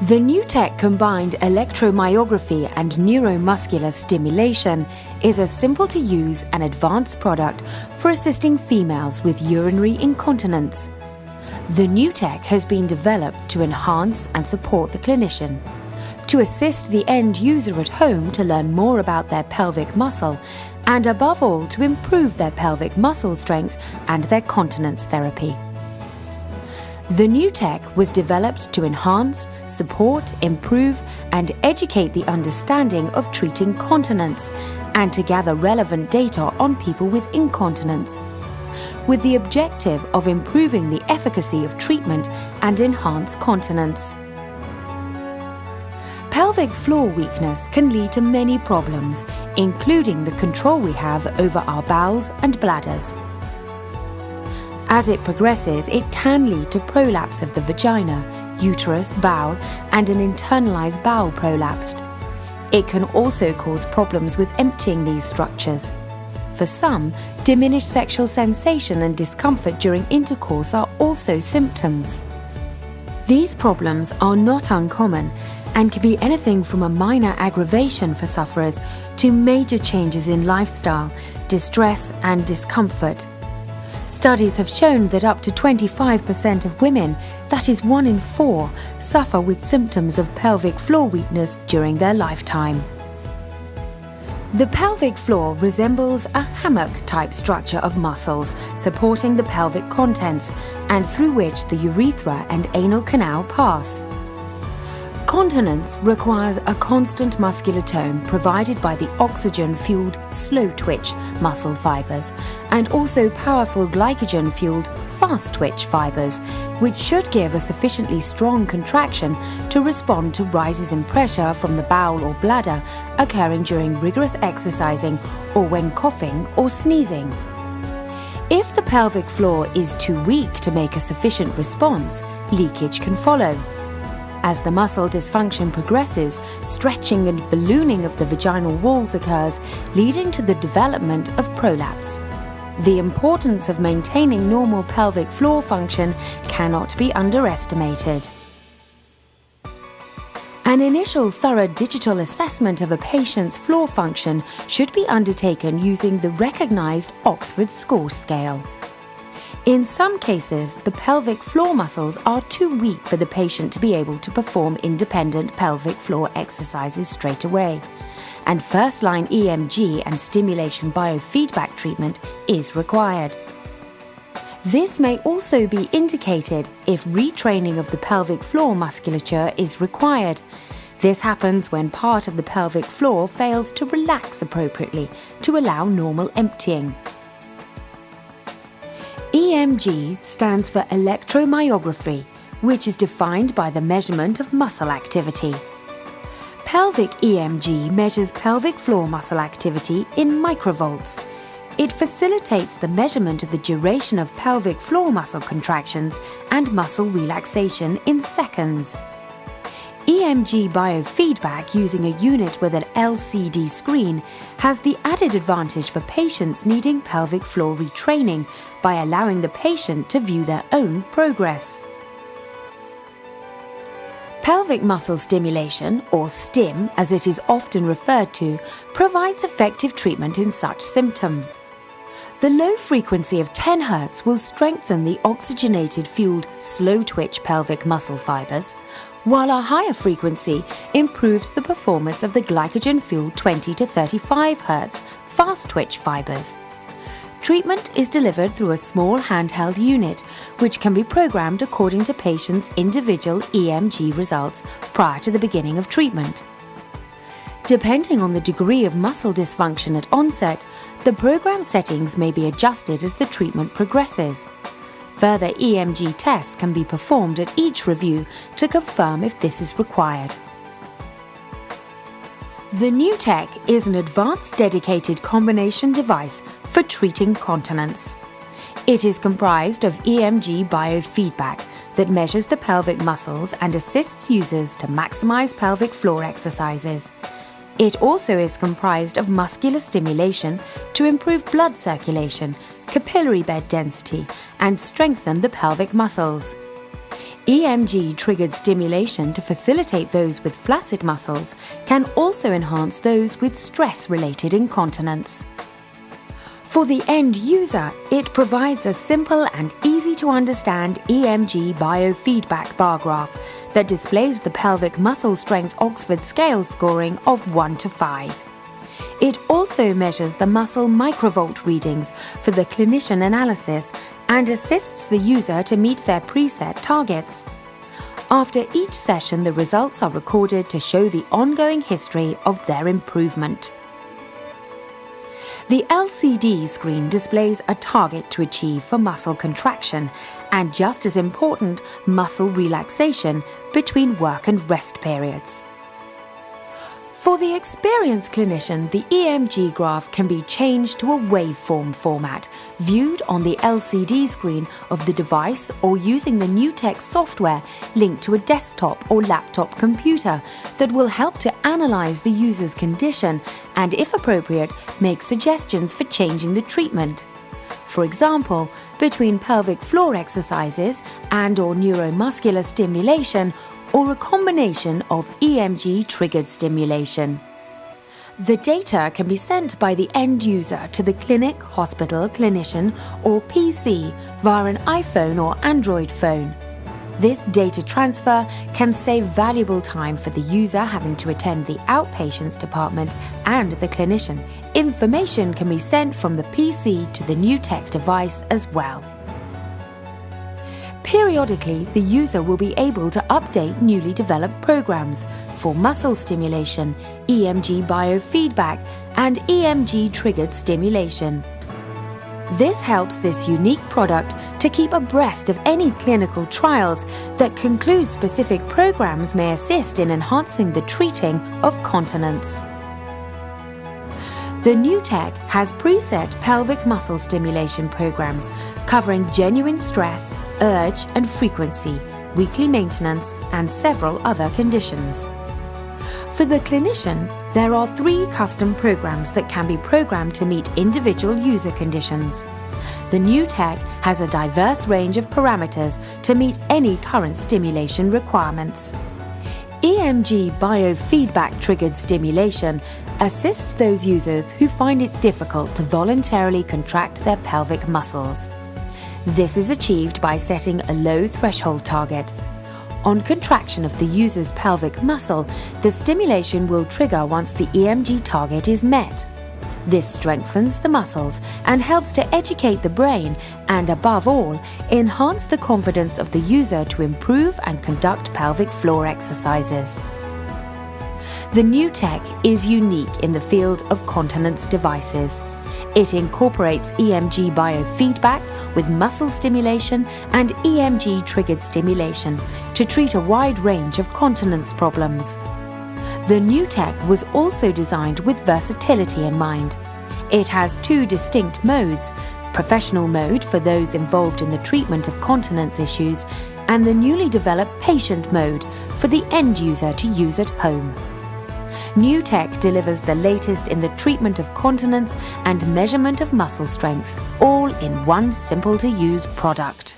The Nu-Tek combined electromyography and neuromuscular stimulation is a simple-to-use and advanced product for assisting females with urinary incontinence. The Nu-Tek has been developed to enhance and support the clinician, to assist the end user at home to learn more about their pelvic muscle, and above all to improve their pelvic muscle strength and their continence therapy. The Nu-Tek was developed to enhance, support, improve, and educate the understanding of treating continence and to gather relevant data on people with incontinence, with the objective of improving the efficacy of treatment and enhance continence. Pelvic floor weakness can lead to many problems, including the control we have over our bowels and bladders. As it progresses, it can lead to prolapse of the vagina, uterus, bowel, and an internalized bowel prolapse. It can also cause problems with emptying these structures. For some, diminished sexual sensation and discomfort during intercourse are also symptoms. These problems are not uncommon and can be anything from a minor aggravation for sufferers to major changes in lifestyle, distress, and discomfort. Studies have shown that up to 25% of women, that is 1 in 4, suffer with symptoms of pelvic floor weakness during their lifetime. The pelvic floor resembles a hammock-type structure of muscles supporting the pelvic contents and through which the urethra and anal canal pass. Continence requires a constant muscular tone provided by the oxygen-fueled slow-twitch muscle fibers and also powerful glycogen-fueled fast-twitch fibers, which should give a sufficiently strong contraction to respond to rises in pressure from the bowel or bladder occurring during rigorous exercising or when coughing or sneezing. If the pelvic floor is too weak to make a sufficient response, leakage can follow. As the muscle dysfunction progresses, stretching and ballooning of the vaginal walls occurs, leading to the development of prolapse. The importance of maintaining normal pelvic floor function cannot be underestimated. An initial thorough digital assessment of a patient's floor function should be undertaken using the recognized Oxford Score Scale. In some cases, the pelvic floor muscles are too weak for the patient to be able to perform independent pelvic floor exercises straight away, and first-line EMG and stimulation biofeedback treatment is required. This may also be indicated if retraining of the pelvic floor musculature is required. This happens when part of the pelvic floor fails to relax appropriately to allow normal emptying. EMG stands for electromyography, which is defined by the measurement of muscle activity. Pelvic EMG measures pelvic floor muscle activity in microvolts. It facilitates the measurement of the duration of pelvic floor muscle contractions and muscle relaxation in seconds. EMG biofeedback using a unit with an LCD screen has the added advantage for patients needing pelvic floor retraining by allowing the patient to view their own progress. Pelvic muscle stimulation, or STIM as it is often referred to, provides effective treatment in such symptoms. The low frequency of 10 Hz will strengthen the oxygenated-fueled slow-twitch pelvic muscle fibers, while a higher frequency improves the performance of the glycogen-fueled 20 to 35 Hz fast-twitch fibers. Treatment is delivered through a small handheld unit, which can be programmed according to patients' individual EMG results prior to the beginning of treatment. Depending on the degree of muscle dysfunction at onset, the program settings may be adjusted as the treatment progresses. Further EMG tests can be performed at each review to confirm if this is required. The Nu-Tek is an advanced dedicated combination device for treating continence. It is comprised of EMG biofeedback that measures the pelvic muscles and assists users to maximize pelvic floor exercises. It also is comprised of muscular stimulation to improve blood circulation, capillary bed density, and strengthen the pelvic muscles. EMG-triggered stimulation to facilitate those with flaccid muscles can also enhance those with stress-related incontinence. For the end user, it provides a simple and easy-to-understand EMG biofeedback bar graph that displays the pelvic muscle strength Oxford scale scoring of 1 to 5. It also measures the muscle microvolt readings for the clinician analysis and assists the user to meet their preset targets. After each session, the results are recorded to show the ongoing history of their improvement. The LCD screen displays a target to achieve for muscle contraction and, just as important, muscle relaxation between work and rest periods. For the experienced clinician, the EMG graph can be changed to a waveform format, viewed on the LCD screen of the device or using the Nu-Tek software linked to a desktop or laptop computer that will help to analyze the user's condition and, if appropriate, make suggestions for changing the treatment. For example, between pelvic floor exercises and/or neuromuscular stimulation, or a combination of EMG-triggered stimulation. The data can be sent by the end user to the clinic, hospital, clinician, or PC via an iPhone or Android phone. This data transfer can save valuable time for the user having to attend the outpatients department and the clinician. Information can be sent from the PC to the Nu-Tek device as well. Periodically, the user will be able to update newly developed programs for muscle stimulation, EMG biofeedback, and EMG-triggered stimulation. This helps this unique product to keep abreast of any clinical trials that conclude specific programs may assist in enhancing the treating of continence. The Nu-Tek has preset pelvic muscle stimulation programs covering genuine stress, urge and frequency, weekly maintenance, and several other conditions. For the clinician, there are 3 custom programs that can be programmed to meet individual user conditions. The Nu-Tek has a diverse range of parameters to meet any current stimulation requirements. EMG biofeedback-triggered stimulation assists those users who find it difficult to voluntarily contract their pelvic muscles. This is achieved by setting a low threshold target. On contraction of the user's pelvic muscle, the stimulation will trigger once the EMG target is met. This strengthens the muscles and helps to educate the brain and, above all, enhance the confidence of the user to improve and conduct pelvic floor exercises. The Nu-Tek is unique in the field of continence devices. It incorporates EMG biofeedback with muscle stimulation and EMG-triggered stimulation to treat a wide range of continence problems. The Nu-Tek was also designed with versatility in mind. It has 2 distinct modes: professional mode for those involved in the treatment of continence issues, and the newly developed patient mode for the end user to use at home. Nu-Tek delivers the latest in the treatment of continence and measurement of muscle strength, all in one simple-to-use product.